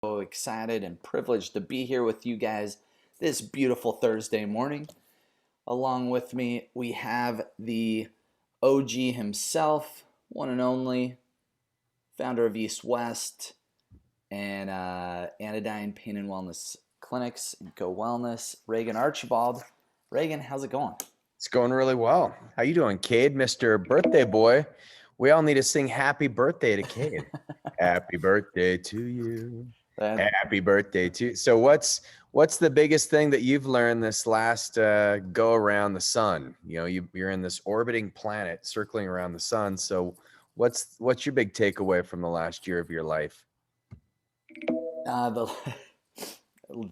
excited and privileged to be here with you guys this beautiful Thursday morning. Along with me, we have the OG himself, one and only, founder of East West and Anodyne Pain and Wellness Clinics and Go Wellness, Regan Archibald. Regan, how's it going? It's going really well. How you doing, Cade, Mr. Birthday Boy? We all need to sing happy birthday to Cade. Happy birthday to you. That, Happy birthday to you. So what's the biggest thing that you've learned this last go around the sun? You know, you're in this orbiting planet circling around the sun. So what's your big takeaway from the last year of your life? the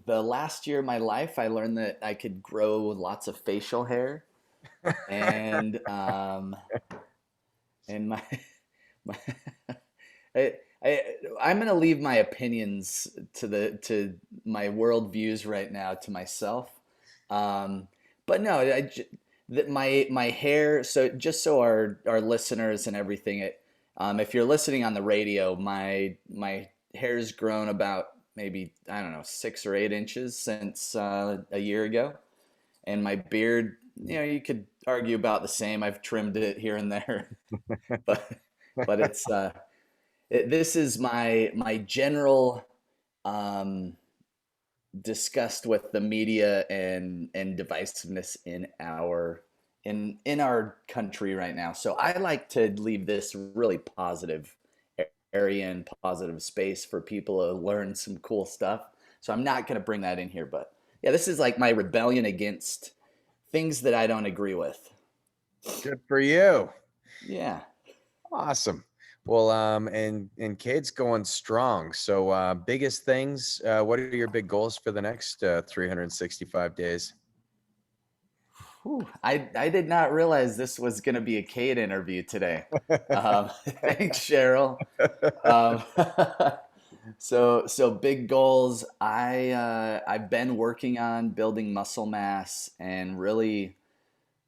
the last year of my life, I learned that I could grow lots of facial hair, and and my I, I I'm gonna leave my opinions to my worldviews right now to myself. Um, but no, that my hair. So just so our listeners and everything, if you're listening on the radio, my hair's grown about maybe I don't know 6 or 8 inches since a year ago, and my beard, you could argue about the same. I've trimmed it here and there, but it's this is my general um, disgust with the media and divisiveness in our country right now. So I like to leave this really positive area and positive space for people to learn some cool stuff. So I'm not going to bring that in here, but yeah, this is like my rebellion against things that I don't agree with. Good for you. Yeah. Awesome. Well, and Cade's going strong. So biggest things, what are your big goals for the next 365 days? Whew, I did not realize this was going to be a Cade interview today. Thanks, Cheryl. Um, so big goals. I've been working on building muscle mass and really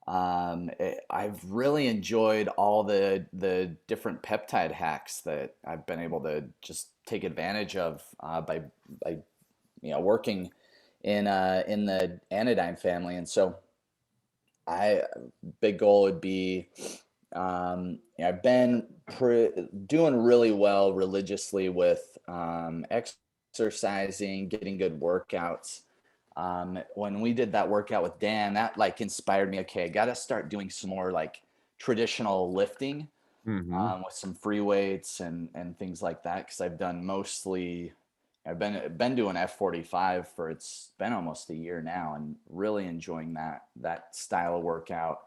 I've really enjoyed all the different peptide hacks that I've been able to just take advantage of by working in the Anodyne family, and so I big goal would be I've been doing really well religiously with exercising, getting good workouts. When we did that workout with Dan, that like inspired me. Okay, I got to start doing some more like traditional lifting Hmm. with some free weights and things like that. Because I've done mostly, I've been doing F45 for it's been almost a year now, and really enjoying that style of workout.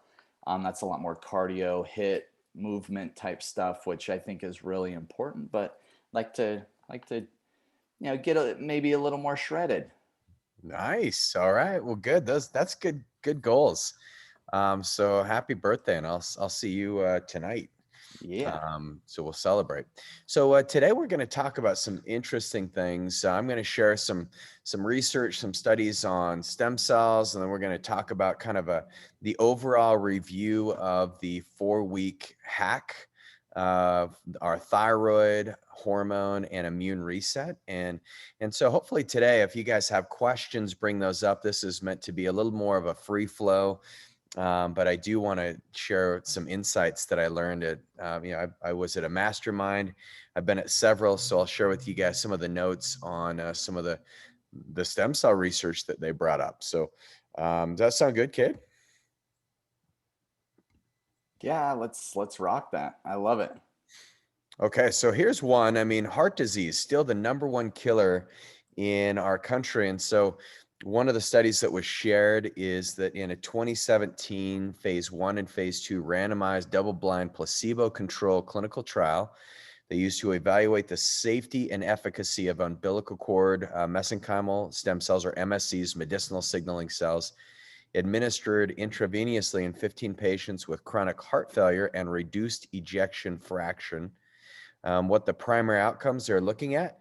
That's a lot more cardio, hit, movement type stuff, which I think is really important. But like to get maybe a little more shredded. Nice. All right. Well, good. That's good goals. So happy birthday, and I'll see you tonight. Yeah. So we'll celebrate. So today we're going to talk about some interesting things. I'm going to share some research, some studies on stem cells, and then we're going to talk about kind of the overall review of the 4-week hack of our thyroid hormone and immune reset. And so hopefully today, if you guys have questions, bring those up. This is meant to be a little more of a free flow. But I do want to share some insights that I learned at, I was at a mastermind. I've been at several, so I'll share with you guys some of the notes on some of the stem cell research that they brought up. So does that sound good, Kate? Yeah, let's rock that. I love it. Okay, so here's one. I mean, heart disease, still the number one killer in our country. And so one of the studies that was shared is that in a 2017 phase 1 and phase 2 randomized double-blind placebo-controlled clinical trial, they used to evaluate the safety and efficacy of umbilical cord mesenchymal stem cells, or MSCs, medicinal signaling cells, administered intravenously in 15 patients with chronic heart failure and reduced ejection fraction. What the primary outcomes they're looking at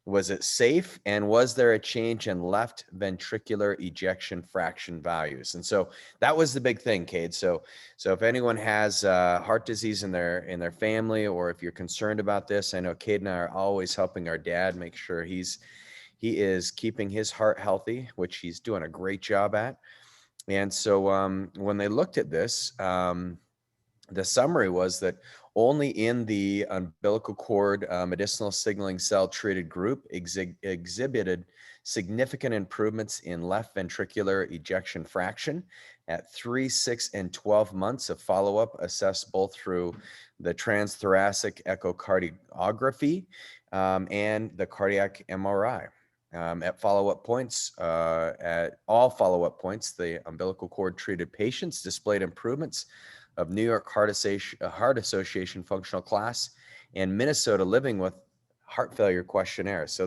Was it safe? And was there a change in left ventricular ejection fraction values? And so that was the big thing, Cade. So if anyone has heart disease in their family, or if you're concerned about this, I know Cade and I are always helping our dad make sure he is keeping his heart healthy, which he's doing a great job at. And so when they looked at this, the summary was that only in the umbilical cord medicinal signaling cell treated group exhibited significant improvements in left ventricular ejection fraction at 3, 6, and 12 months of follow-up, assessed both through the transthoracic echocardiography and the cardiac MRI. At follow-up points, at all follow-up points, the umbilical cord treated patients displayed improvements of New York Heart Association functional class and Minnesota Living with Heart Failure questionnaire. So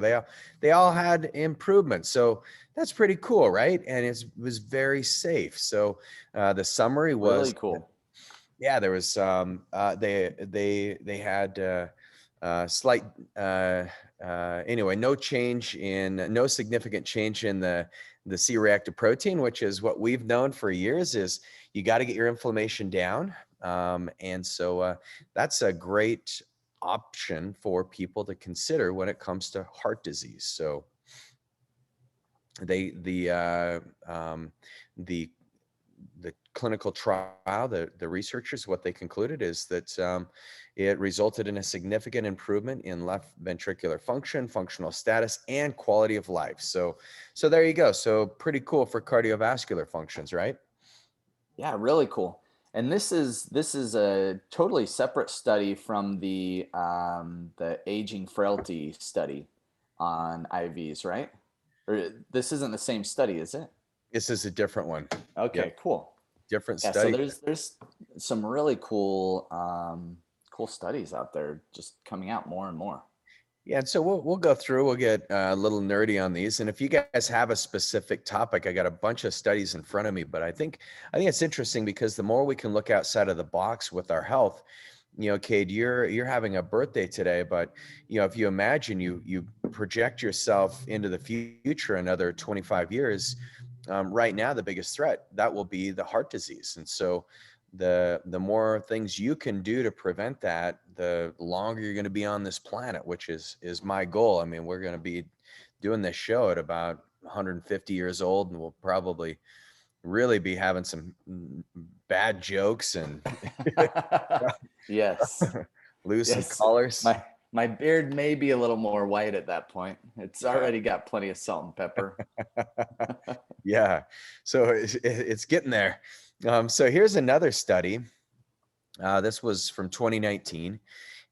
they all had improvements. So that's pretty cool, right? And it was very safe. So the summary Really was, cool. yeah, there was they had slight anyway, no significant change in the C-reactive protein, which is what we've known for years. Is you got to get your inflammation down, and so that's a great option for people to consider when it comes to heart disease. So the clinical trial, the researchers, what they concluded is that it resulted in a significant improvement in left ventricular function, functional status, and quality of life. So there you go. So pretty cool for cardiovascular functions, right? Yeah, really cool. And this is a totally separate study from the aging frailty study on IVs, right? Or this isn't the same study, is it? This is a different one. Yep, Okay, cool. different Yeah, so study. there's some really cool cool studies out there just coming out more and more. Yeah, and so we'll go through. We'll get a little nerdy on these, and if you guys have a specific topic, I got a bunch of studies in front of me. But I think it's interesting because the more we can look outside of the box with our health, Cade, you're having a birthday today, but if you imagine you project yourself into the future another 25 years, right now the biggest threat that will be the heart disease, and so the more things you can do to prevent that, the longer you're going to be on this planet, which is my goal. I mean, we're going to be doing this show at about 150 years old, and we'll probably really be having some bad jokes and Yes. lose some Yes. collars. My beard may be a little more white at that point. It's Yeah. already got plenty of salt and pepper. Yeah. So it's getting there. So here's another study. This was from 2019.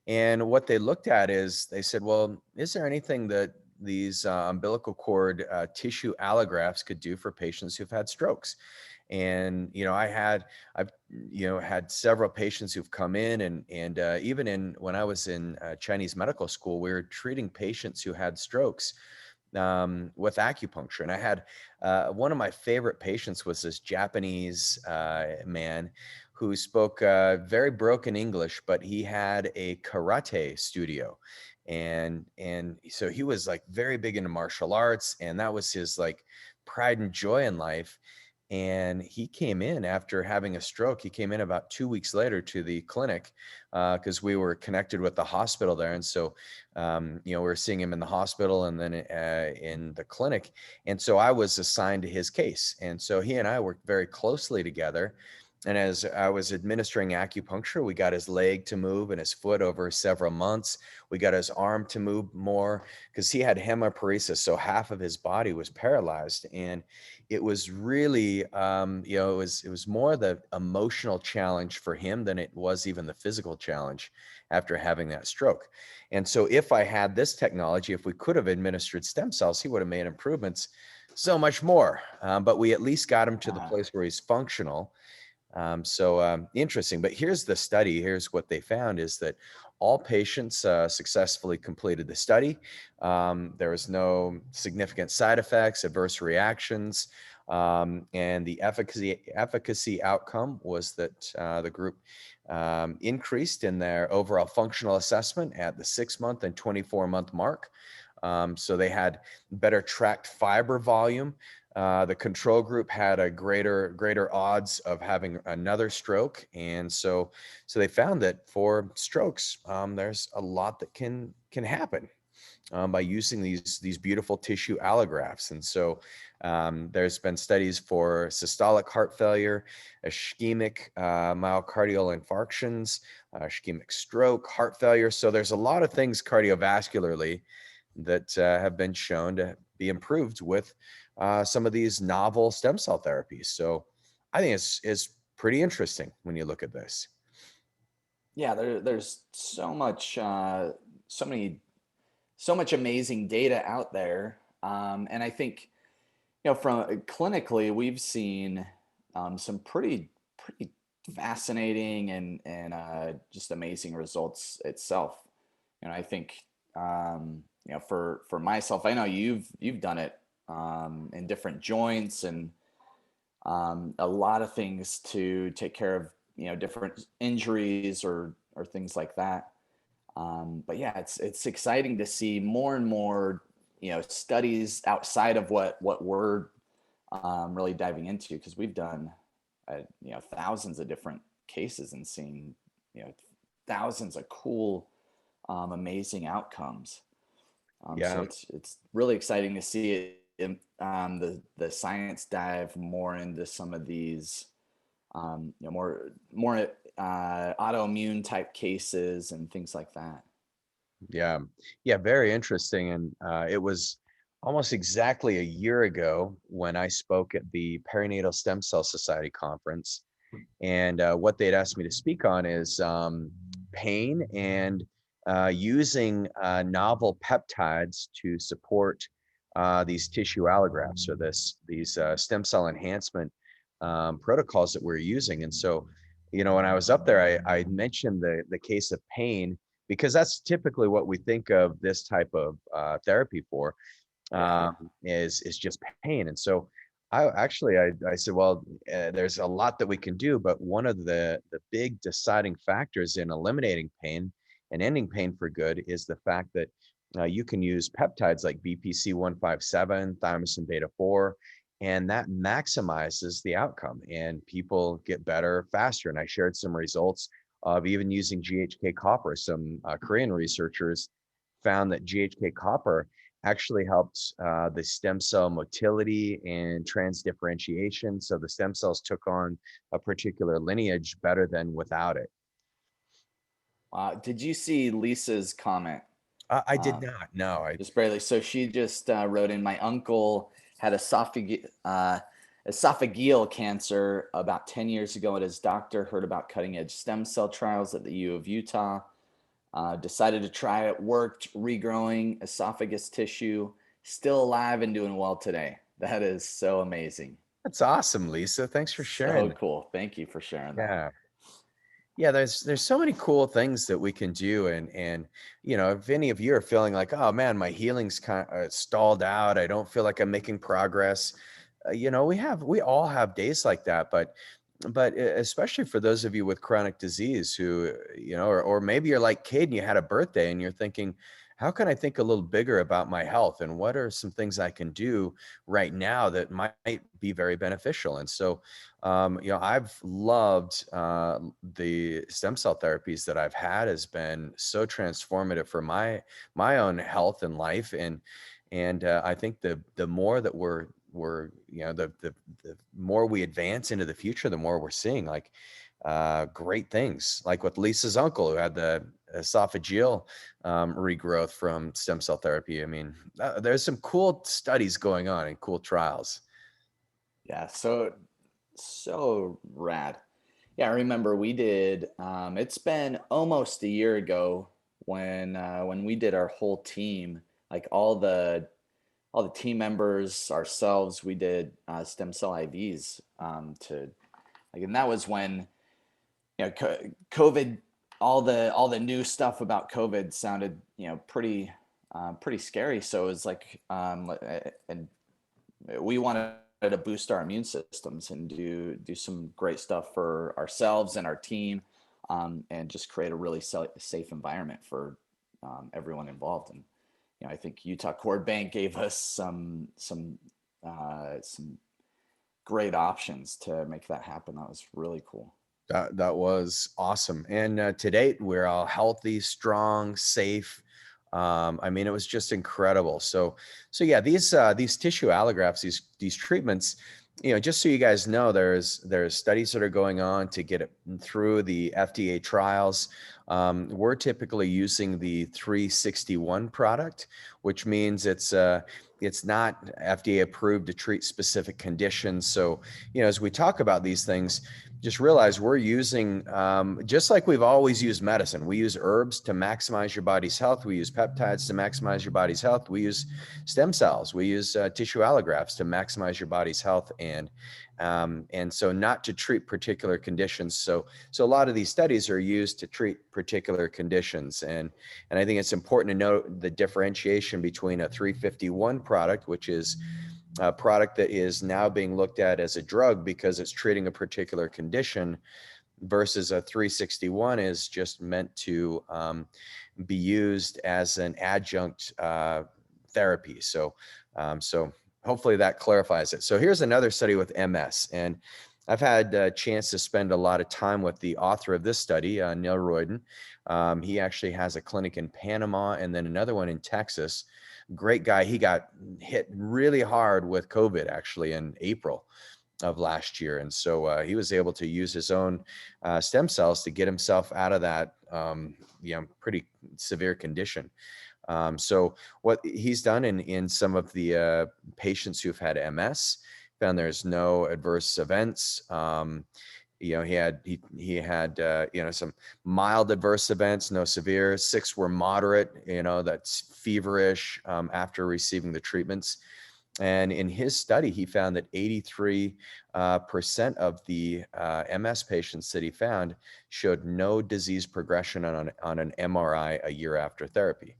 And what they looked at is they said, well, is there anything that these umbilical cord tissue allografts could do for patients who've had strokes? And I've had several patients who've come in, and even when I was in Chinese medical school, we were treating patients who had strokes with acupuncture. And I had one of my favorite patients was this Japanese man who spoke very broken English, but he had a karate studio. And so he was like very big into martial arts, and that was his like pride and joy in life. And he came in after having a stroke. He came in about 2 weeks later to the clinic because we were connected with the hospital there. And so, we were seeing him in the hospital and then in the clinic. And so I was assigned to his case. And so he and I worked very closely together. And as I was administering acupuncture, we got his leg to move and his foot over several months. We got his arm to move more because he had hemiparesis. So half of his body was paralyzed. And it was really, it was more the emotional challenge for him than it was even the physical challenge after having that stroke. And so if I had this technology, if we could have administered stem cells, he would have made improvements so much more. But we at least got him to the place where he's functional. Interesting. But here's the study. Here's what they found is that all patients successfully completed the study. There was no significant side effects, adverse reactions, and the efficacy outcome was that the group increased in their overall functional assessment at the 6-month and 24-month mark. So they had better tract fiber volume. The control group had a greater odds of having another stroke, and so they found that for strokes, there's a lot that can happen by using these beautiful tissue allografts. And so there's been studies for systolic heart failure, ischemic myocardial infarctions, ischemic stroke, heart failure. So there's a lot of things cardiovascularly that have been shown to be improved with some of these novel stem cell therapies. So I think it's pretty interesting when you look at this. Yeah, there's so much, so many, so much amazing data out there, and I think from clinically we've seen some pretty fascinating and just amazing results itself. I think for myself, I know you've done it in different joints and a lot of things to take care of different injuries or things like that. But yeah, it's exciting to see more and more studies outside of what we're really diving into, because we've done thousands of different cases and seen you know thousands of cool amazing outcomes. So Yeah. it's really exciting to see it in, the science dive more into some of these more autoimmune type cases and things like that. Yeah. Yeah. Very interesting. And it was almost exactly a year ago when I spoke at the Perinatal Stem Cell Society conference. And what they'd asked me to speak on is pain and using novel peptides to support these tissue allografts, or these stem cell enhancement protocols that we're using. And so, when I was up there, I mentioned the case of pain because that's typically what we think of this type of therapy for, Yeah. is just pain. And so I said, well, there's a lot that we can do, but one of the big deciding factors in eliminating pain and ending pain for good is the fact that you can use peptides like BPC 157, thymosin beta 4, and that maximizes the outcome and people get better faster. And I shared some results of even using GHK copper. Some Korean researchers found that GHK copper actually helped the stem cell motility and transdifferentiation. So the stem cells took on a particular lineage better than without it. Did you see Lisa's comment? I did Uh, not. No, just barely. So she just wrote in, my uncle had esophageal cancer about 10 years ago, and his doctor heard about cutting edge stem cell trials at the U of Utah. Decided to try it, worked, regrowing esophagus tissue, still alive and doing well today. That is so amazing. that's awesome, Lisa. Thanks for So sharing. cool. Thank you for sharing that. Yeah. Yeah, there's so many cool things that we can do, and if any of you are feeling like, oh man, my healing's kind of stalled out, I don't feel like I'm making progress. We all have days like that, but especially for those of you with chronic disease who, or maybe you're like Cade and you had a birthday and you're thinking, how can I think a little bigger about my health, and what are some things I can do right now that might be very beneficial? And so I've loved the stem cell therapies that I've had, has been so transformative for my own health and life. And I think the more that we're the more we advance into the future, the more we're seeing like great things, like with Lisa's uncle who had the esophageal regrowth from stem cell therapy. I mean, there's some cool studies going on and cool trials. Yeah, so rad. Yeah, I remember we did. It's been almost a year ago when we did our whole team, like all the team members, ourselves. We did stem cell IVs to like, and that was when COVID, all the new stuff about COVID sounded pretty scary. So it was like, and we wanted to boost our immune systems and do some great stuff for ourselves and our team, and just create a really safe environment for everyone involved. And I think Utah Cord Bank gave us some great options to make that happen. That was really cool. That was awesome. And to date, we're all healthy, strong, safe. I mean, it was just incredible. So yeah, these tissue allografts, these treatments, just so you guys know, there's studies that are going on to get it through the FDA trials. We're typically using the 361 product, which means it's not FDA approved to treat specific conditions. So, as we talk about these things, just realize we're using, just like we've always used medicine. We use herbs to maximize your body's health. We use peptides to maximize your body's health. We use stem cells. We use tissue allografts to maximize your body's health, and so not to treat particular conditions. So a lot of these studies are used to treat particular conditions, and I think it's important to note the differentiation between a 351 product, which is a product that is now being looked at as a drug because it's treating a particular condition, versus a 361 is just meant to be used as an adjunct therapy. So hopefully that clarifies it. So here's another study with MS, and I've had a chance to spend a lot of time with the author of this study, Neil Royden. He actually has a clinic in Panama and then another one in Texas. Great guy. He got hit really hard with COVID actually in April of last year. And so he was able to use his own stem cells to get himself out of that pretty severe condition. So what he's done in some of the patients who've had MS, found there's no adverse events. He had some mild adverse events, no severe. 6 were moderate, that's feverish after receiving the treatments. And in his study, he found that 83% of the MS patients that he found showed no disease progression on an MRI a year after therapy.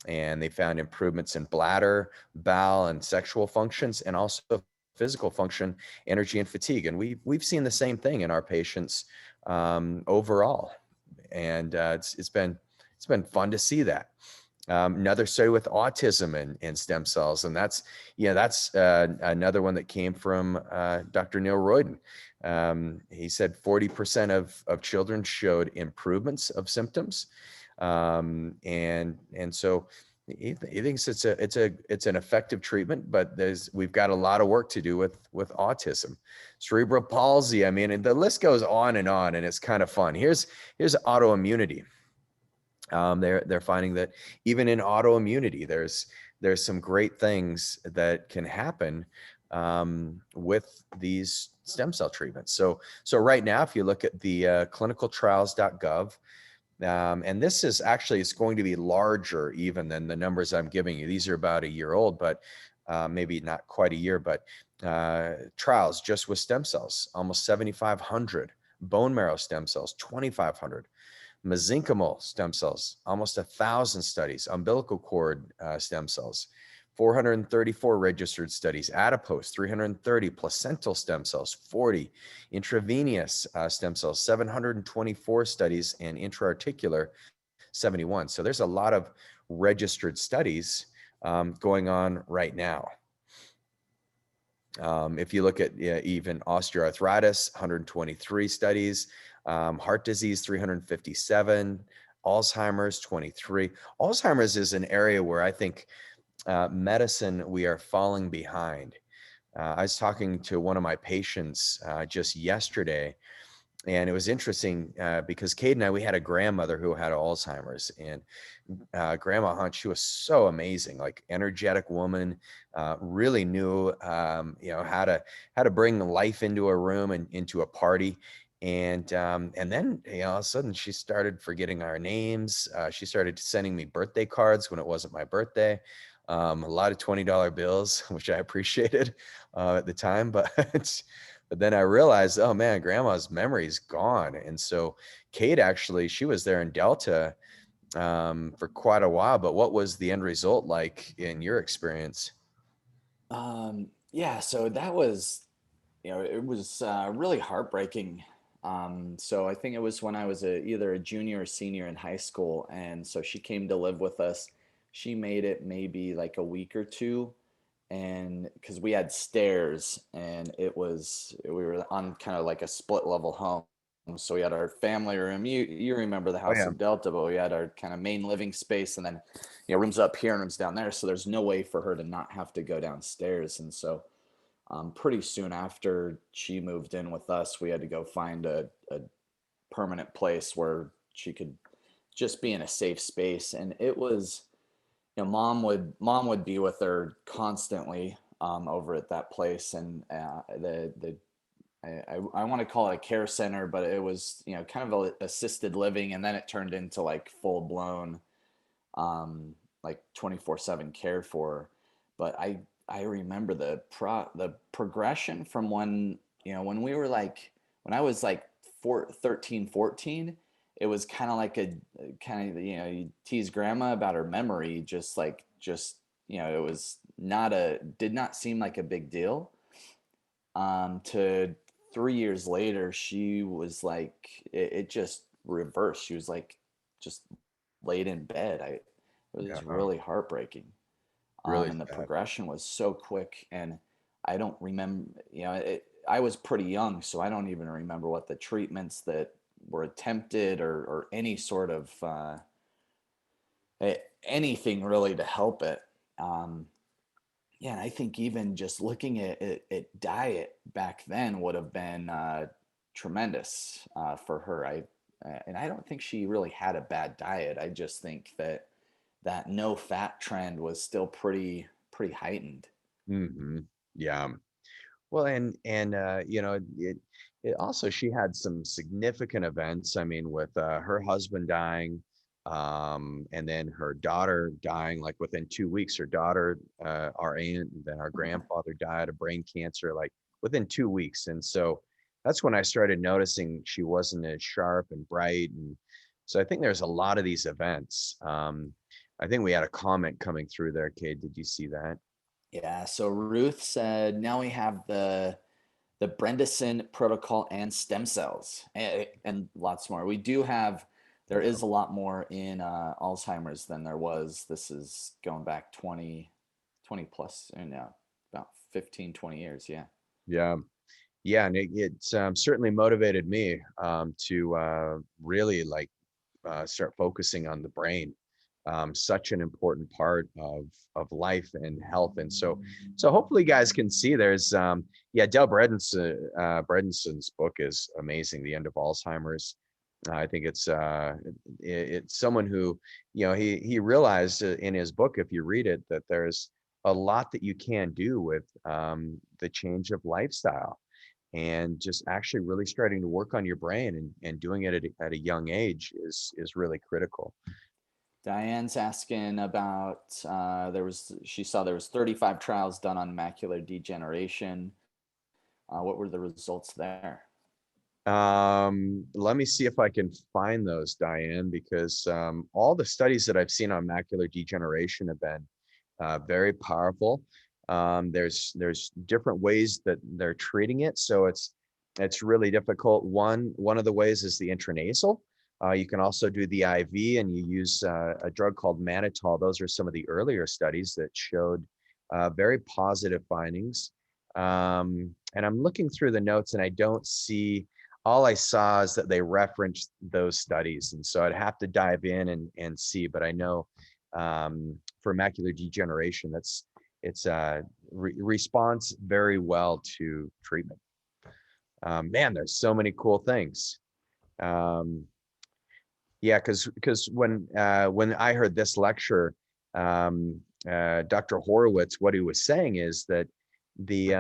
And they found improvements in bladder, bowel, and sexual functions, and also physical function, energy, and fatigue. And we've seen the same thing in our patients overall. And it's been fun to see that. Another study with autism and stem cells, and that's another one that came from Dr. Neil Royden. He said 40% of children showed improvements of symptoms, and so he thinks it's an effective treatment, but we've got a lot of work to do with autism, cerebral palsy. I mean, and the list goes on, and it's kind of fun. Here's autoimmunity. They're finding that even in autoimmunity, there's some great things that can happen with these stem cell treatments. So right now, if you look at the clinicaltrials.gov, and this is actually, it's going to be larger even than the numbers I'm giving you. These are about a year old, but maybe not quite a year, but trials just with stem cells, almost 7,500, bone marrow stem cells, 2,500, mesenchymal stem cells, almost 1,000 studies, umbilical cord stem cells, 434 registered studies, adipose, 330, placental stem cells, 40, intravenous stem cells, 724 studies, and intraarticular, 71. So there's a lot of registered studies going on right now. If you look at even osteoarthritis, 123 studies, heart disease, 357, Alzheimer's, 23. Alzheimer's is an area where I think medicine, we are falling behind. I was talking to one of my patients just yesterday, and it was interesting because Cade and I, we had a grandmother who had Alzheimer's, and Grandma Hunt, she was so amazing, like energetic woman, really knew, how to bring life into a room and into a party. And then, all of a sudden she started forgetting our names. She started sending me birthday cards when it wasn't my birthday. A lot of $20 bills, which I appreciated at the time, but but then I realized, oh man, grandma's memory's gone. And so Kate, actually, she was there in Delta for quite a while, but what was the end result like in your experience? Yeah, so that was, it was really heartbreaking. So I think it was when I was either a junior or senior in high school, and so she came to live with us. she made it maybe like a week or two, and because we had stairs, and we were on kind of like a split level home. So we had our family room. You remember the Oh house yeah. at Delta, but we had our kind of main living space, and then rooms up here and rooms down there. So there's no way for her to not have to go downstairs. And so pretty soon after she moved in with us, we had to go find a permanent place where she could just be in a safe space. And it was, mom would be with her constantly over at that place, and the I want to call it a care center, but it was kind of a assisted living, and then it turned into like full blown like 24/7 care for her. But I remember the progression from when we were like when I was like 13, 14. It was kind of like a kind of you tease grandma about her memory, just it was not a did not seem like a big deal. To 3 years later, she was like it just reversed. She was like just laid in bed. It Yeah. was really heartbreaking. Really And the sad. progression was so quick, and I don't remember, I was pretty young, so I don't even remember what the treatments that were attempted, or any sort of anything really to help it. Um, yeah, and I think even just looking at diet back then would have been tremendous for her. And I don't think she really had a bad diet. I just think that no fat trend was still pretty heightened. Hmm. Yeah. Well, and it also, she had some significant events. I mean, with her husband dying, and then her daughter dying like within 2 weeks. Her daughter, our aunt, and then our grandfather died of brain cancer like within 2 weeks. And so that's when I started noticing she wasn't as sharp and bright. And so I think there's a lot of these events. I think we had a comment coming through there, Cade. Did you see that? Yeah, so Ruth said now we have the Bredesen protocol and stem cells, and lots more. There Yeah. is a lot more in Alzheimer's than there was. This is going back 20 plus, about 15, 20 years. Yeah. Yeah. Yeah, and it's certainly motivated me to really like start focusing on the brain. Such an important part of life and health, and so hopefully, you guys can see there's yeah, Del Bredeson's book is amazing. The End of Alzheimer's. I think it's someone who he realized in his book, if you read it, that there's a lot that you can do with the change of lifestyle, and just actually really starting to work on your brain, and doing it at a young age is really critical. Diane's asking about she saw there was 35 trials done on macular degeneration. What were the results there? Let me see if I can find those, Diane, because all the studies that I've seen on macular degeneration have been very powerful. There's different ways that they're treating it, so it's really difficult. One of the ways is the intranasal. You can also do the IV, and you use a drug called mannitol. Those are some of the earlier studies that showed very positive findings. And I'm looking through the notes, and I don't see. All I saw is that they referenced those studies, and so I'd have to dive in and see. But I know for macular degeneration, it's responds very well to treatment. Man, there's so many cool things. Um, yeah, because when I heard this lecture, Dr. Horowitz, what he was saying is that the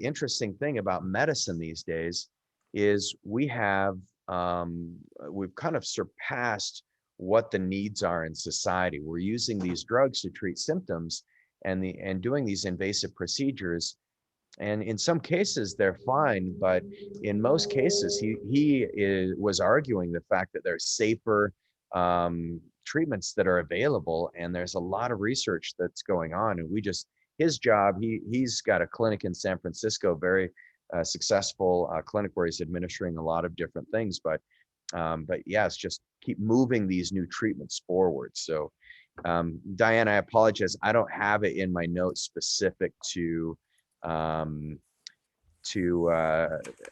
interesting thing about medicine these days is we've kind of surpassed what the needs are in society. We're using these drugs to treat symptoms, and doing these invasive procedures, and in some cases they're fine, but in most cases was arguing the fact that there's safer treatments that are available, and there's a lot of research that's going on. And his job, he's got a clinic in San Francisco, very successful clinic where he's administering a lot of different things, but yeah, it's just keep moving these new treatments forward. So Diane, I apologize. I don't have it in my notes specific um, to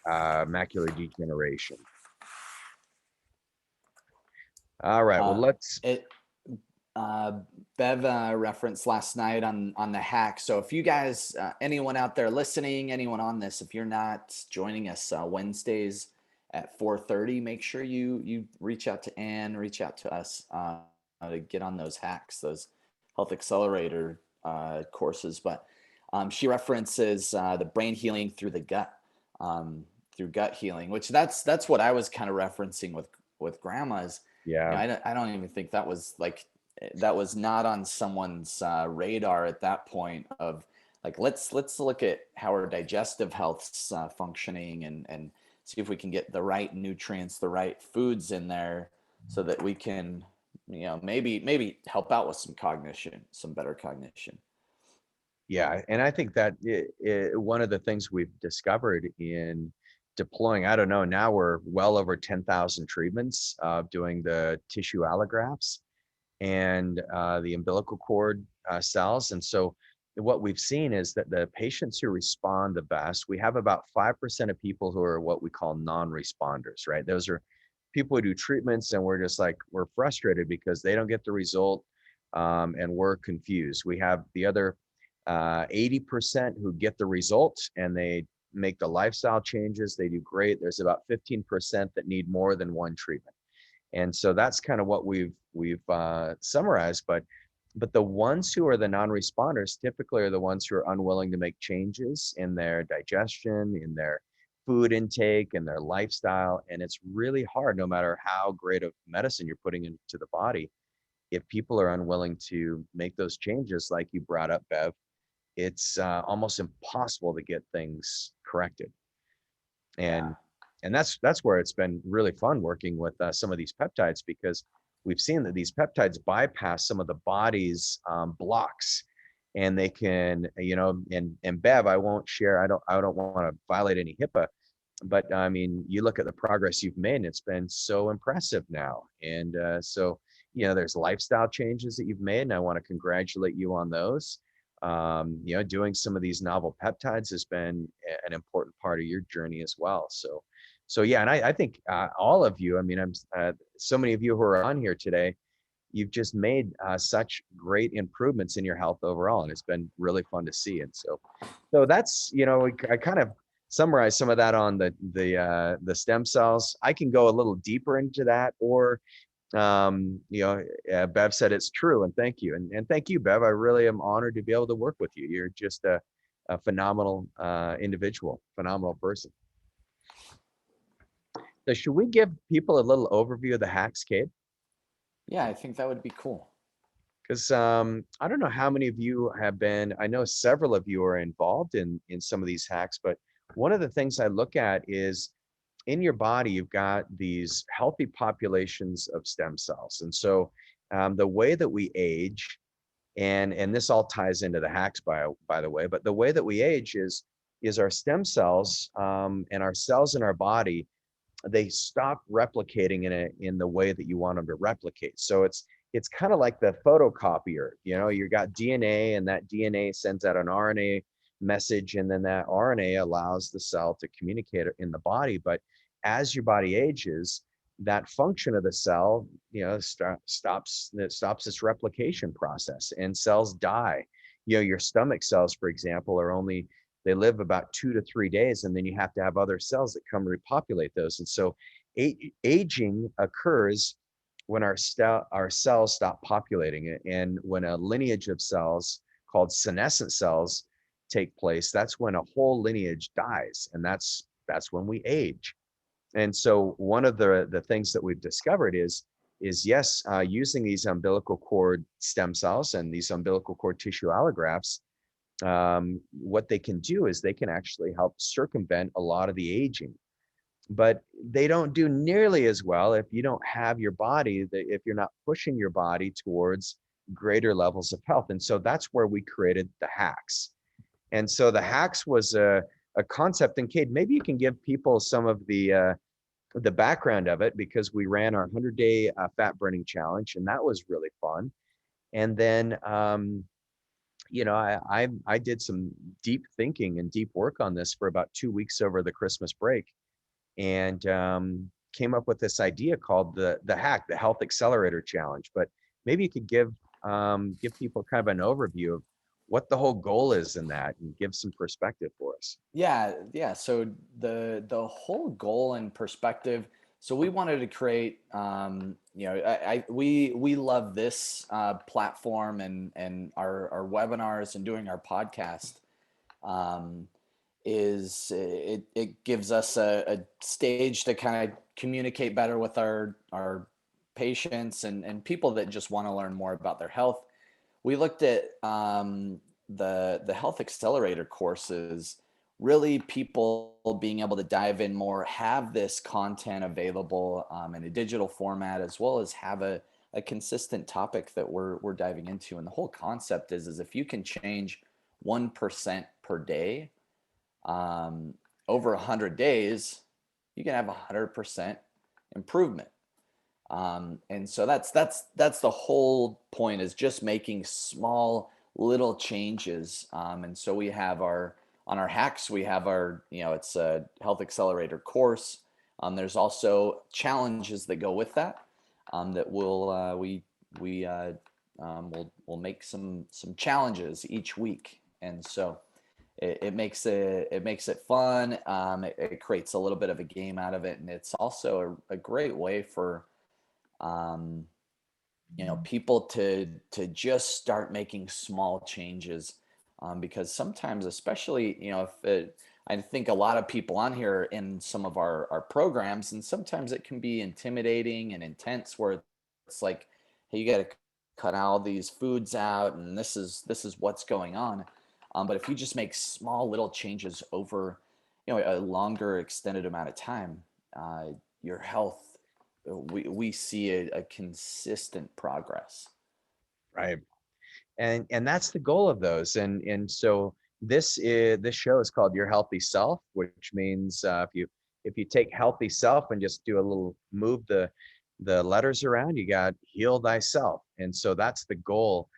macular degeneration. All right. Well, Uh, let's. it uh, Bev referenced last night on the hack. So if you guys, anyone out there listening, anyone on this, if you're not joining us Wednesdays at 4:30, make sure you reach out to Ann, reach out to us to get on those hacks, those health accelerator courses. But she references the brain healing through the gut, through gut healing, which that's what I was kind of referencing with grandma's. Yeah. I don't even think that was like that was not on someone's radar at that point of like let's look at how our digestive health's functioning and see if we can get the right nutrients, the right foods in there so that we can maybe help out with some cognition, some better cognition. Yeah, and I think that one of the things we've discovered in deploying, I don't know, now we're well over 10,000 treatments doing the tissue allografts and the umbilical cord cells. And so what we've seen is that the patients who respond the best, we have about 5% of people who are what we call non-responders, right? Those are people who do treatments and we're just like, we're frustrated because they don't get the result and we're confused. We have the other 80% who get the results and they make the lifestyle changes. They do great. There's about 15% that need more than one treatment. And so that's kind of what we've summarized. But the ones who are the non-responders typically are the ones who are unwilling to make changes in their digestion, in their food intake, and their lifestyle. And it's really hard, no matter how great of medicine you're putting into the body, if people are unwilling to make those changes, like you brought up, Bev, it's almost impossible to get things corrected. Yeah. And that's where it's been really fun working with some of these peptides, because we've seen that these peptides bypass some of the body's blocks, and they can, and Bev, I won't share. I don't want to violate any HIPAA, but I mean, you look at the progress you've made, and it's been so impressive now. And so, there's lifestyle changes that you've made, and I want to congratulate you on those. Doing some of these novel peptides has been an important part of your journey as well. So yeah, and I think all of you, I mean, I'm so many of you who are on here today, you've just made such great improvements in your health overall, and it's been really fun to see. And so that's, I kind of summarized some of that on the stem cells. I can go a little deeper into that, or Bev said it's true, and thank you, and thank you, Bev. I really am honored to be able to work with you. You're just a phenomenal individual, phenomenal person. So should we give people a little overview of the hacks, Cade? Yeah, I think that would be cool. Because I don't know how many of you have been, I know several of you are involved in some of these hacks, but one of the things I look at is in your body, you've got these healthy populations of stem cells. And so the way that we age, and this all ties into the hacks by the way, but the way that we age is our stem cells and our cells in our body, they stop replicating in the way that you want them to replicate. So it's kind of like the photocopier. You got DNA, and that DNA sends out an RNA message, and then that RNA allows the cell to communicate in the body. But as your body ages, that function of the cell, stops its replication process, and cells die. Your stomach cells, for example, they live about 2 to 3 days, and then you have to have other cells that come repopulate those. And so aging occurs when our cells stop populating it. And when a lineage of cells called senescent cells take place, that's when a whole lineage dies. And that's when we age. And so one of the things that we've discovered is yes, using these umbilical cord stem cells and these umbilical cord tissue allografts, what they can do is they can actually help circumvent a lot of the aging. But they don't do nearly as well if you don't have your body, if you're not pushing your body towards greater levels of health. And so that's where we created the hacks. And so the hacks was a concept. And Cade, maybe you can give people some of the background of it, because we ran our 100-day fat burning challenge, and that was really fun. And then, I did some deep thinking and deep work on this for about 2 weeks over the Christmas break, and came up with this idea called the hack, the Health Accelerator Challenge. But maybe you could give people kind of an overview of what the whole goal is in that, and give some perspective for us. Yeah, yeah. So the whole goal and perspective. So we wanted to create, we love this platform and our webinars and doing our podcast. Um, it gives us a stage to kind of communicate better with our patients and people that just want to learn more about their health. We looked at the health accelerator courses, really people being able to dive in more, have this content available in a digital format, as well as have a consistent topic that we're diving into. And the whole concept is if you can change 1% per day over 100 days, you can have 100% improvement. And so that's the whole point, is just making small little changes. And so we have on our hacks, we have it's a health accelerator course. There's also challenges that go with that, that we'll make some challenges each week. And so it makes it fun. It creates a little bit of a game out of it, and it's also a great way for um, people to just start making small changes, because sometimes, especially, I think a lot of people on here in some of our programs, and sometimes it can be intimidating and intense, where it's like, hey, you got to cut all these foods out, and this is what's going on. But if you just make small little changes over a longer extended amount of time, your health, we see a consistent progress. Right. And that's the goal of those. And so this show is called Your Healthy Self, which means if you take healthy self and just do a little move the letters around, you got heal thyself. And so that's the goal.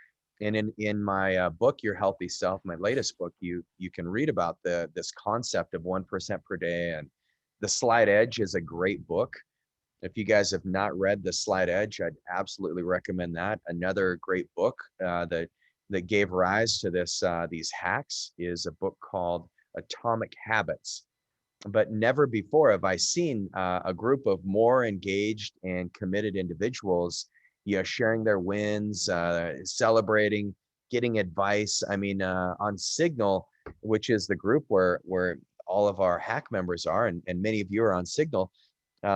And in my book, Your Healthy Self, my latest book, you can read about this concept of 1% per day. And The Slight Edge is a great book. If you guys have not read The Slight Edge, I'd absolutely recommend that. Another great book that gave rise to these hacks is a book called Atomic Habits. But never before have I seen a group of more engaged and committed individuals, sharing their wins, celebrating, getting advice. I mean, on Signal, which is the group where all of our hack members are, and many of you are on Signal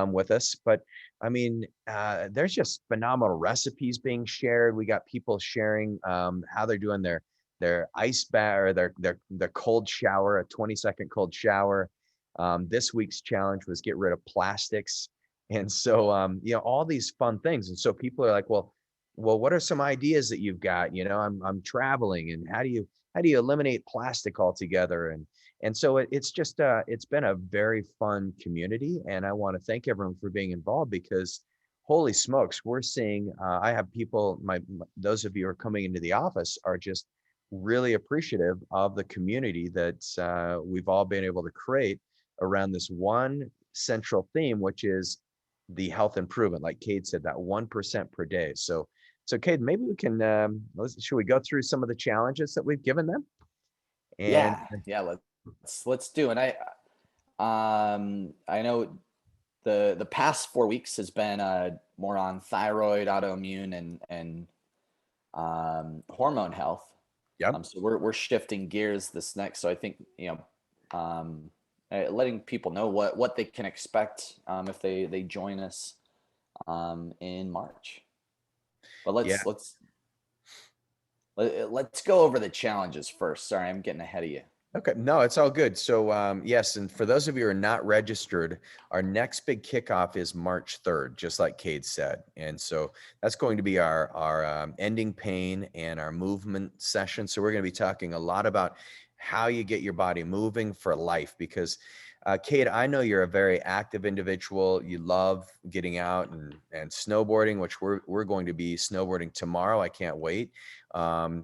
with us. But I mean, there's just phenomenal recipes being shared. We got people sharing how they're doing their ice bath, or their cold shower, a 20-second cold shower. This week's challenge was get rid of plastics. And so, all these fun things. And so people are like, well, what are some ideas that you've got? I'm traveling, and how do you eliminate plastic altogether? And so it's just it's been a very fun community, and I want to thank everyone for being involved, because holy smokes, we're seeing I have people, those of you who are coming into the office are just really appreciative of the community that we've all been able to create around this one central theme, which is the health improvement. Like Cade said, that 1% per day. So Cade, maybe we can should we go through some of the challenges that we've given them? And Yeah, let's do it. I know the past 4 weeks has been more on thyroid, autoimmune, and hormone health. yep. So we're shifting gears this next. So I think letting people know what they can expect if they join us in March. But Yeah. let's go over the challenges first. Sorry, I'm getting ahead of you. Okay, no, it's all good. So yes, and for those of you who are not registered, our next big kickoff is March 3rd, just like Cade said. And so that's going to be our ending pain and our movement session. So we're going to be talking a lot about how you get your body moving for life. Because Cade, I know you're a very active individual. You love getting out and snowboarding, which we're going to be snowboarding tomorrow. I can't wait.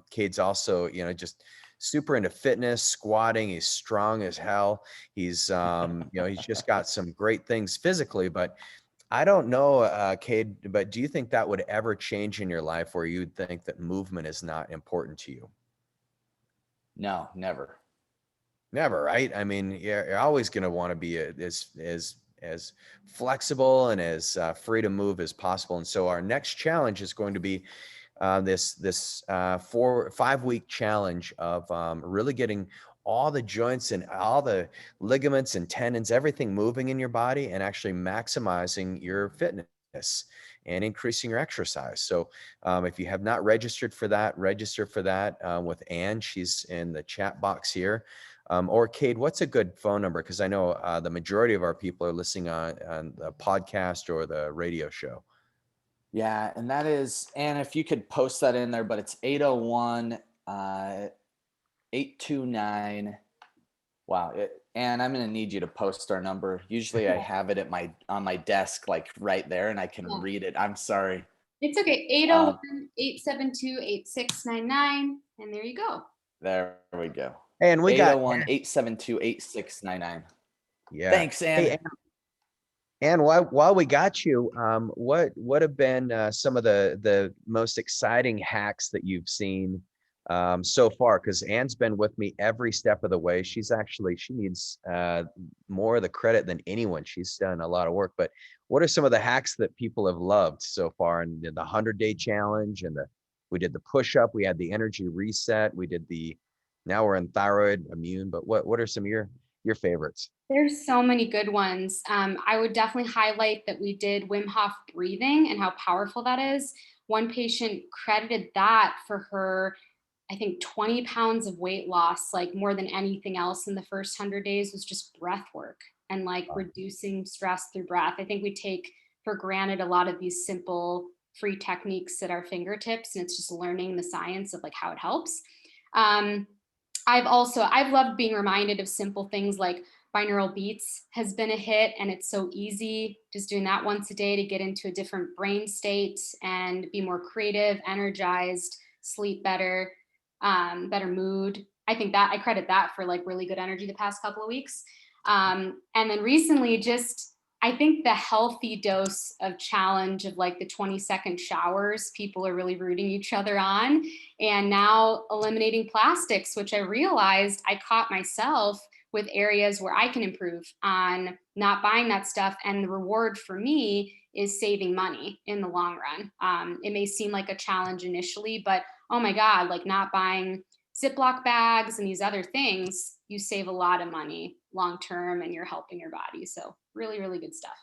Cade's also, you know, just super into fitness, squatting. He's strong as hell. He's, you know, he's just got some great things physically. But I don't know, Cade, but do you think that would ever change in your life where you'd think that movement is not important to you? No, never. Never, right? I mean, you're always going to want to be as flexible and as free to move as possible. And so our next challenge is going to be this 5 week challenge of really getting all the joints and all the ligaments and tendons, everything moving in your body, and actually maximizing your fitness and increasing your exercise. So if you have not registered for that, register for that with Ann. She's in the chat box here. Or Cade, what's a good phone number? Because I know the majority of our people are listening on the podcast or the radio show. Yeah, and that is, and if you could post that in there, but it's 801 829. Wow. And I'm going to need you to post our number. Usually I have it at on my desk, like right there, and I can Yeah. read it. I'm sorry. It's okay. 801-872-8699. And there you go. There we go. And we got 801-872-8699. yeah. Thanks, Ann. Hey, and while we got you, what have been some of the most exciting hacks that you've seen so far? Because Ann's been with me every step of the way. She needs more of the credit than anyone. She's done a lot of work. But what are some of the hacks that people have loved so far? And the 100-day challenge, and we did the push up, we had the energy reset, we did now we're in thyroid immune. But what are some of your favorites? There's so many good ones. I would definitely highlight that we did Wim Hof breathing and how powerful that is. One patient credited that for her, I think 20 pounds of weight loss, like more than anything else in the first 100 days was just breath work and like reducing stress through breath. I think we take for granted a lot of these simple free techniques at our fingertips, and it's just learning the science of like how it helps. Um, I've loved being reminded of simple things like binaural beats has been a hit, and it's so easy just doing that once a day to get into a different brain state and be more creative, energized, sleep better, better mood. I think that I credit that for like really good energy the past couple of weeks. And then recently, just I think the healthy dose of challenge of like the 20-second showers, people are really rooting each other on. And now eliminating plastics, which I realized I caught myself with areas where I can improve on not buying that stuff. And the reward for me is saving money in the long run. It may seem like a challenge initially, but oh my God, like not buying Ziploc bags and these other things, you save a lot of money long term and you're helping your body. So really, really good stuff.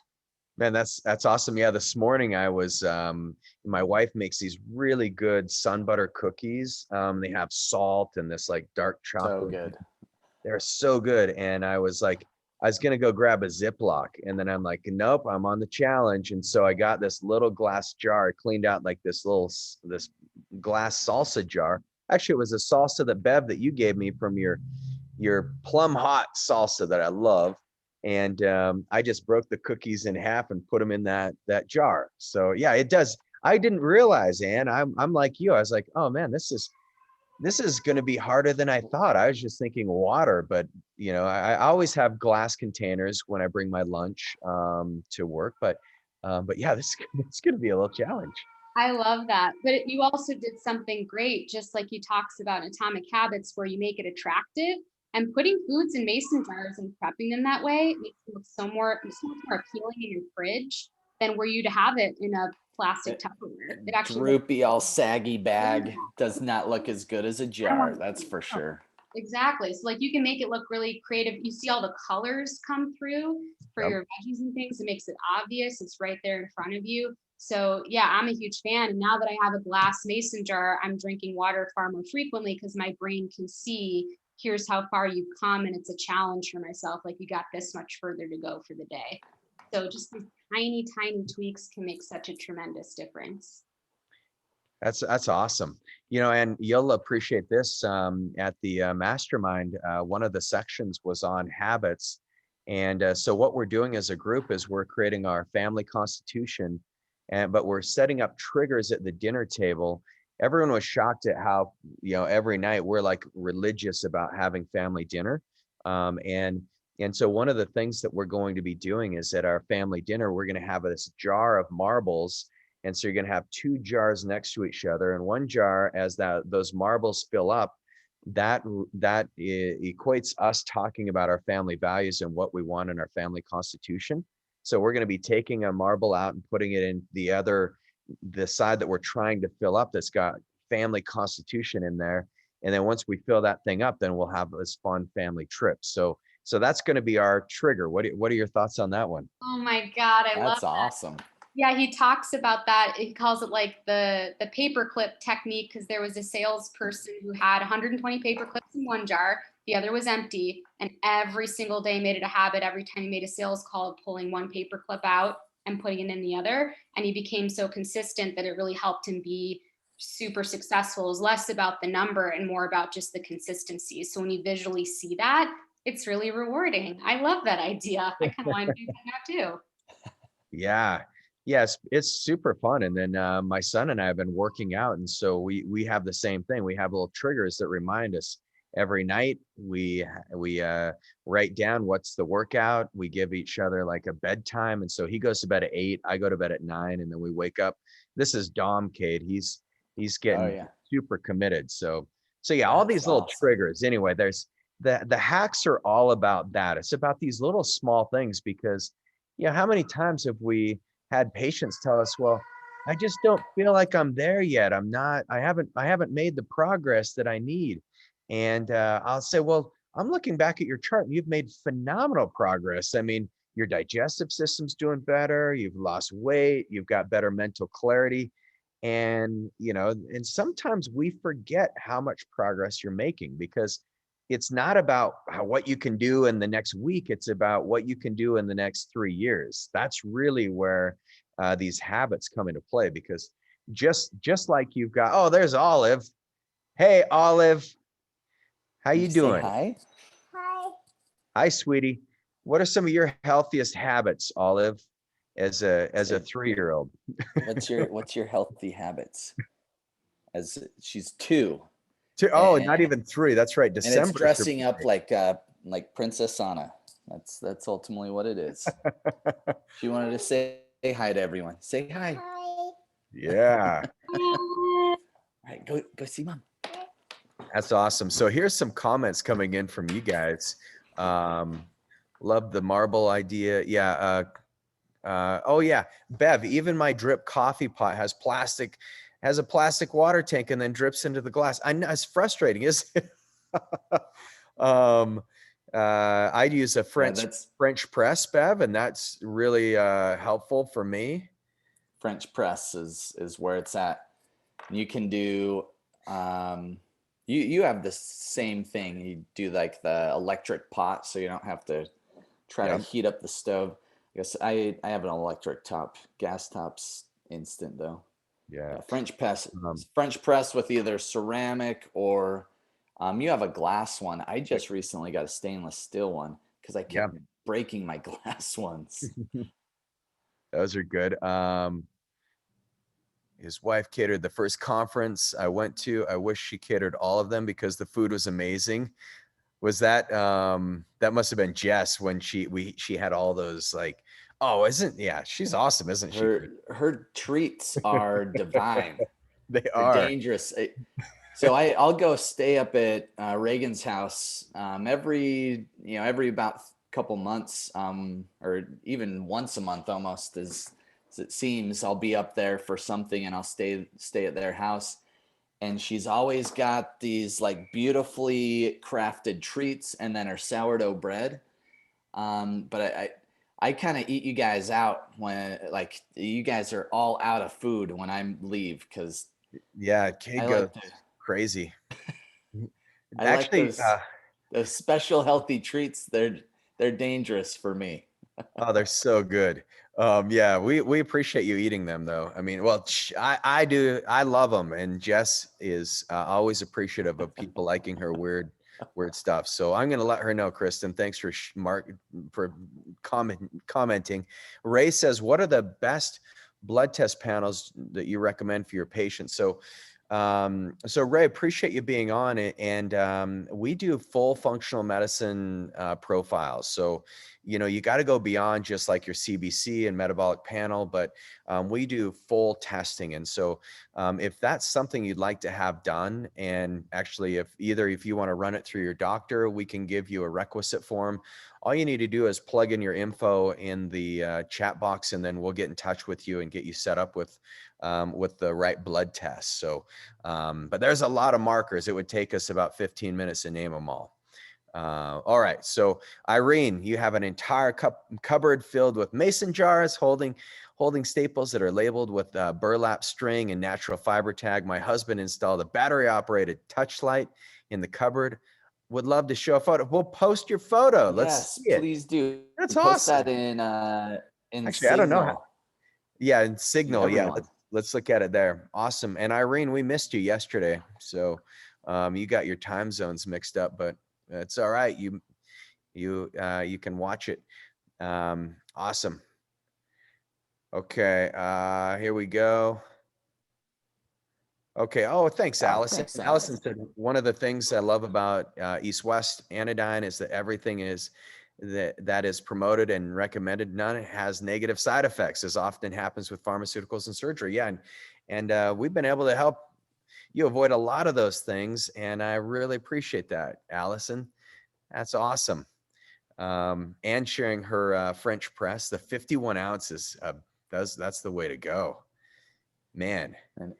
Man, that's awesome. Yeah, this morning I was my wife makes these really good sun butter cookies. They have salt and this like dark So chocolate. good. They're so good. And I was gonna go grab a Ziploc, and then I'm like, nope, I'm on the challenge. And so I got this little glass jar, cleaned out like this glass salsa jar. Actually, it was a salsa that you gave me from your plum hot salsa that I love. And I just broke the cookies in half and put them in that jar. So yeah, it does. I didn't realize, Ann, I'm like you. I was like, oh man, this is going to be harder than I thought. I was just thinking water, but you know, I always have glass containers when I bring my lunch to work. But yeah, it's going to be a little challenge. I love that. But you also did something great, just like he talks about in Atomic Habits, where you make it attractive and putting foods in mason jars and prepping them that way makes them look so much more appealing in your fridge than were you to have it in a plastic Tupperware. It actually Droopy, all saggy bag does not look as good as a jar. That's for sure. Exactly. So like you can make it look really creative. You see all the colors come through for Yep. your veggies and things. It makes it obvious. It's right there in front of you. So yeah, I'm a huge fan. And now that I have a glass mason jar, I'm drinking water far more frequently because my brain can see here's how far you've come. And it's a challenge for myself. Like you got this much further to go for the day. So just these tiny, tiny tweaks can make such a tremendous difference. That's awesome. You know, and you'll appreciate this. At the mastermind, one of the sections was on habits. And so what we're doing as a group is we're creating our family constitution, but we're setting up triggers at the dinner table. Everyone was shocked at how, you know, every night we're like religious about having family dinner. Um, and and so one of the things that we're going to be doing is at our family dinner, we're going to have this jar of marbles, and so you're going to have two jars next to each other, and one jar, as those marbles fill up, equates us talking about our family values and what we want in our family constitution. So we're going to be taking a marble out and putting it in the side that we're trying to fill up that's got family constitution in there. And then once we fill that thing up, then we'll have this fun family trip. So that's going to be our trigger. What are your thoughts on that one? Oh my God, I love That's that. awesome. Yeah, he talks about that. He calls it like the paperclip technique, because there was a salesperson who had 120 paper clips in one jar, the other was empty, and every single day made it a habit. Every time he made a sales call, pulling one paper clip out and putting it in the other, and he became so consistent that it really helped him be super successful. It was less about the number and more about just the consistency. So when you visually see that, it's really rewarding. I love that idea. I kind of want to do that now too. Yeah. Yes, it's super fun. And then my son and I have been working out, and so we have the same thing. We have little triggers that remind us every night. We write down what's the workout. We give each other like a bedtime, and so he goes to bed at 8, I go to bed at 9, and then we wake up. This is Dom Cade. He's Oh getting yeah, super committed. So yeah, all that's these little awesome. triggers. Anyway, there's the hacks are all about that. It's about these little small things, because how many times have we had patients tell us, well, I just don't feel like I'm there yet. I haven't made the progress that I need. And I'll say, well, I'm looking back at your chart and you've made phenomenal progress. I mean, your digestive system's doing better. You've lost weight. You've got better mental clarity. And sometimes we forget how much progress you're making, because it's not about what you can do in the next week. It's about what you can do in the next 3 years. That's really where these habits come into play, because just like you've got, oh, there's Olive. Hey, Olive, how Can you you say doing? hi? Hi, sweetie. What are some of your healthiest habits, Olive, as a Say, 3-year-old? what's your healthy habits? As she's 2, Oh, and, not even 3. That's right. and it's December is her dressing up like Princess Anna. That's ultimately what it is. birthday. She wanted to say hi to everyone. Say hi. Yeah. All right, go see mom. That's awesome. So here's some comments coming in from you guys. Um, love the marble idea. Yeah. Oh yeah, Bev, even my drip coffee pot has a plastic water tank and then drips into the glass. I know it's frustrating, isn't it? um, I'd use a Yeah, French that's press, Bev, and that's really helpful for me. French press is where it's at. You can do you have the same thing. You do like the electric pot, so you don't have to try to Yep. heat up the stove. I guess I have an electric top. Gas top's instant though. Yeah. Yeah, French press. Um, French press with either ceramic or you have a glass one. I just recently got a stainless steel one because I yeah. kept breaking my glass ones. Those are good. His wife catered the first conference I went to. I wish she catered all of them because the food was amazing. Was that must have been Jess when she had all those, like, oh, she's awesome, isn't she? Her treats are divine. They They're are. dangerous. So I'll go stay up at Reagan's house every about couple months, or even once a month almost, as it seems. I'll be up there for something and I'll stay at their house. And she's always got these like beautifully crafted treats and then her sourdough bread. But I kind of eat you guys out when like you guys are all out of food when I leave because Yeah, Kate I goes like to crazy. I like Actually, those special healthy treats. They're dangerous for me. Oh, they're so good. Yeah, we appreciate you eating them though. I mean, well, I do. I love them, and Jess is always appreciative of people liking her weird stuff. So I'm gonna let her know, Kristen. Thanks for for commenting. Ray says, "What are the best blood test panels that you recommend for your patients?" So Ray, appreciate you being on it, and we do full functional medicine profiles. So you got to go beyond just like your CBC and metabolic panel, but we do full testing. And so if that's something you'd like to have done, and actually if you want to run it through your doctor, we can give you a requisite form. All you need to do is plug in your info in the chat box, and then we'll get in touch with you and get you set up with the right blood test. So, but there's a lot of markers. It would take us about 15 minutes to name them all. All right. So Irene, you have an entire cupboard filled with mason jars holding staples that are labeled with burlap string and natural fiber tag. My husband installed a battery operated touch light in the cupboard. Would love to show a photo. We'll post your photo. Let's Yes, see it. please do. That's Post awesome. that in Actually, I don't know how. Signal Yeah, in to Signal. Yeah, everyone. let's look at it there. Awesome. And Irene, we missed you yesterday. So you got your time zones mixed up, but it's all right. You can watch it. Awesome. Okay, here we go. Okay. Oh, thanks, Oh, Allison. thanks, Allison Allison. said one of the things I love about East West Anodyne is that everything is that is promoted and recommended. None has negative side effects, as often happens with pharmaceuticals and surgery. Yeah, and we've been able to help you avoid a lot of those things, and I really appreciate that, Allison. That's awesome. And sharing her French press, the 51 ounces. That's the way to go, man. And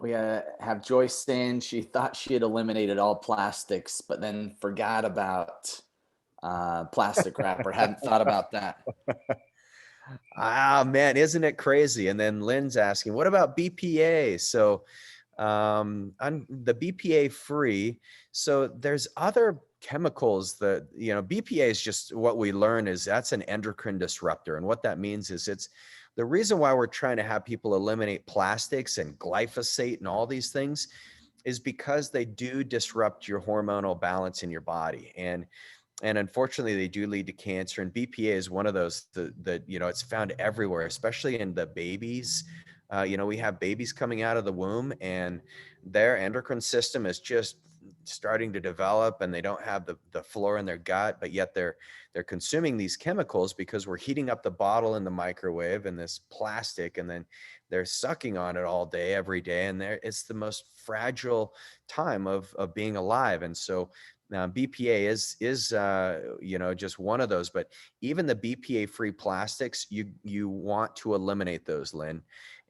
we have Joyce saying she thought she had eliminated all plastics, but then forgot about plastic wrapper. Hadn't thought about that. Ah, man, isn't it crazy? And then Lynn's asking, what about BPA? So on the BPA free, so there's other chemicals that, BPA is just what we learn is that's an endocrine disruptor. And what that means is it's the reason why we're trying to have people eliminate plastics and glyphosate and all these things is because they do disrupt your hormonal balance in your body. And unfortunately they do lead to cancer, and BPA is one of those that it's found everywhere, especially in the babies. We have babies coming out of the womb and their endocrine system is just starting to develop, and they don't have the flora in their gut, but yet they're consuming these chemicals because we're heating up the bottle in the microwave and this plastic, and then they're sucking on it all day every day, and it's the most fragile time of being alive. And so BPA is just one of those, but even the BPA free plastics, you want to eliminate those, Lynn.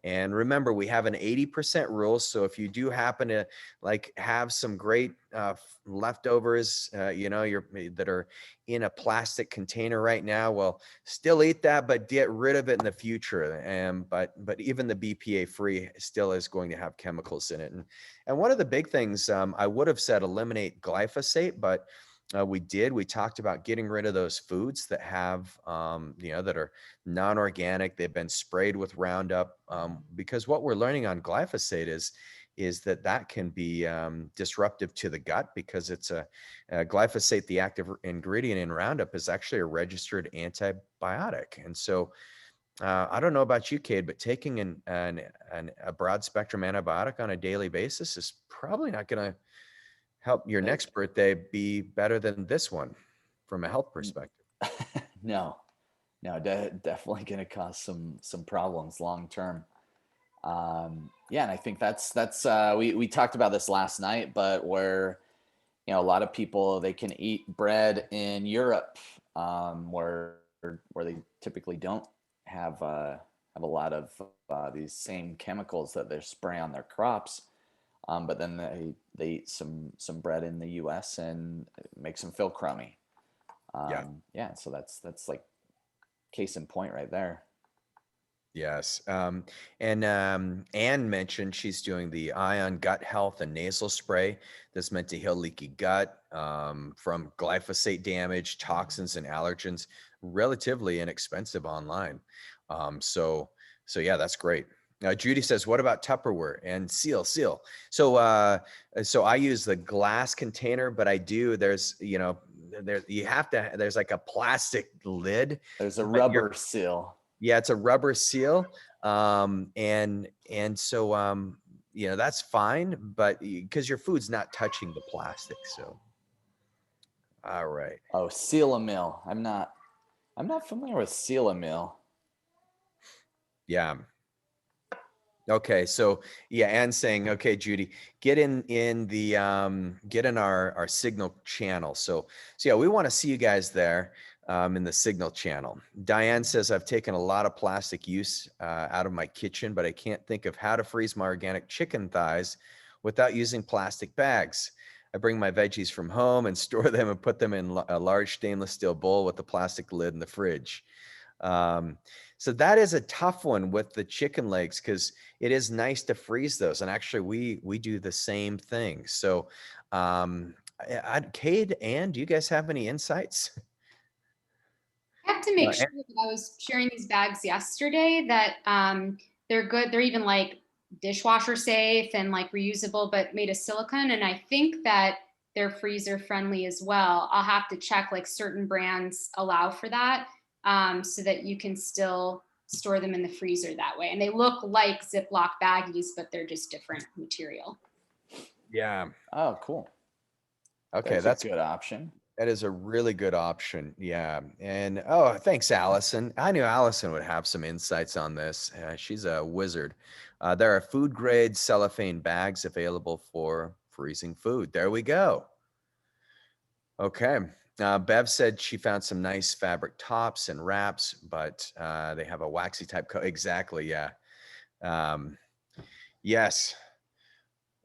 And remember, we have an 80% rule. So if you do happen to have some great leftovers, that are in a plastic container right now, well, still eat that, but get rid of it in the future. But even the BPA free still is going to have chemicals in it. And one of the big things, I would have said eliminate glyphosate, but we talked about getting rid of those foods that have, that are non-organic. They've been sprayed with Roundup, because what we're learning on glyphosate is that can be disruptive to the gut, because it's a glyphosate, the active ingredient in Roundup, is actually a registered antibiotic. And so I don't know about you, Cade, but taking a broad spectrum antibiotic on a daily basis is probably not going to help your next birthday be better than this one from a health perspective. No, definitely going to cause some problems long term. Yeah, and I think that's we talked about this last night, but where a lot of people, they can eat bread in Europe, where they typically don't have a lot of these same chemicals that they spray on their crops. But then they eat some bread in the U.S. and it makes them feel crummy. Yeah. Yeah, so that's like case in point right there. Yes. And Anne mentioned she's doing the Ion Gut Health and Nasal Spray that's meant to heal leaky gut from glyphosate damage, toxins, and allergens. Relatively inexpensive online. Um, so, so yeah, that's great. Judy says, "What about Tupperware and seal?" So I use the glass container, but I do. There's there you have to. There's like a plastic lid, There's a but you're rubber seal. yeah, it's a rubber seal. And so that's fine, but because your food's not touching the plastic. So all right. Oh, Seal-A-Mill. I'm not familiar with Seal-A-Mill. Yeah. Okay. So yeah, Anne's saying, okay, Judy, get in our signal channel. So yeah, we want to see you guys there. In the signal channel. Diane says, I've taken a lot of plastic use out of my kitchen, but I can't think of how to freeze my organic chicken thighs without using plastic bags. I bring my veggies from home and store them and put them in a large stainless steel bowl with a plastic lid in the fridge. Um, so that is a tough one with the chicken legs because it is nice to freeze those. And actually, we do the same thing. So, Cade, Ann, do you guys have any insights? I have to make sure that I was sharing these bags yesterday that they're good. They're even like dishwasher safe and like reusable, but made of silicone. And I think that they're freezer friendly as well. I'll have to check, like certain brands allow for that, so that you can still store them in the freezer that way. And they look like Ziploc baggies, but they're just different material. Yeah. Oh, cool. Okay, That's a good option. that is a really good option. Yeah. And oh, thanks, Allison. I knew Allison would have some insights on this. She's a wizard. There are food grade cellophane bags available for freezing food. There we go. Okay. Bev said she found some nice fabric tops and wraps, but they have a waxy type coat. Exactly. Yeah. Um, yes.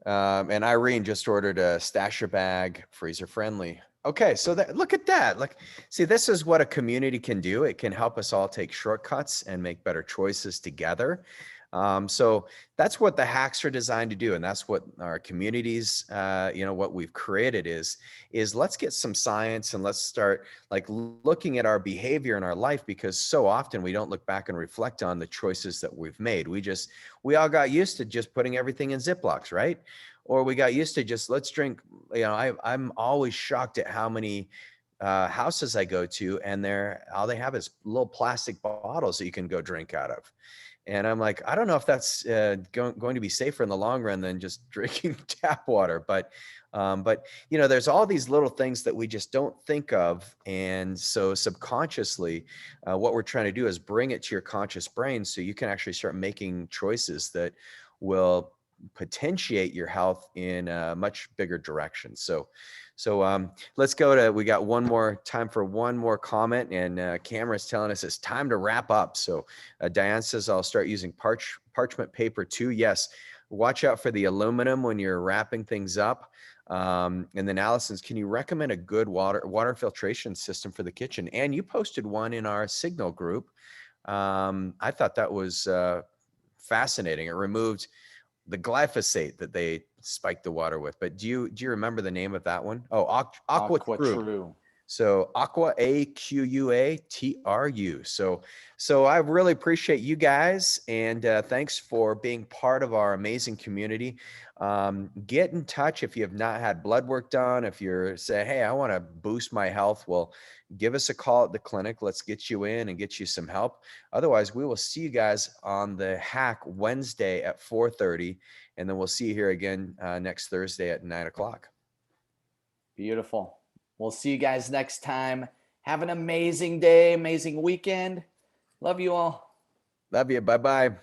And Irene just ordered a stasher bag, freezer friendly. Okay, so look at that. Like, see, this is what a community can do. It can help us all take shortcuts and make better choices together. So that's what the hacks are designed to do, and that's what our communities, what we've created is let's get some science and let's start like looking at our behavior in our life, because so often we don't look back and reflect on the choices that we've made. We all got used to just putting everything in Ziplocs, right? Or we got used to just let's drink. I'm always shocked at how many houses I go to, and all they have is little plastic bottles that you can go drink out of. And I'm like, I don't know if that's going to be safer in the long run than just drinking tap water. But there's all these little things that we just don't think of. And so subconsciously, what we're trying to do is bring it to your conscious brain so you can actually start making choices that will potentiate your health in a much bigger direction. So let's we got time for one more comment, and Cameron's telling us it's time to wrap up. So Diane says, I'll start using parchment paper too. Yes, watch out for the aluminum when you're wrapping things up. And then Allison's, can you recommend a good water filtration system for the kitchen? And you posted one in our Signal group. I thought that was fascinating. It removed the glyphosate that they spiked the water with. But do you remember the name of that one? Oh, Aqua True. So Aqua, AQUATRU. So I really appreciate you guys, and thanks for being part of our amazing community. Get in touch if you have not had blood work done. If you're say, hey, I want to boost my health, well, give us a call at the clinic. Let's get you in and get you some help. Otherwise, we will see you guys on the Hack Wednesday at 4:30, and then we'll see you here again next Thursday at 9:00. Beautiful. We'll see you guys next time. Have an amazing day, amazing weekend. Love you all. Love you. Bye-bye.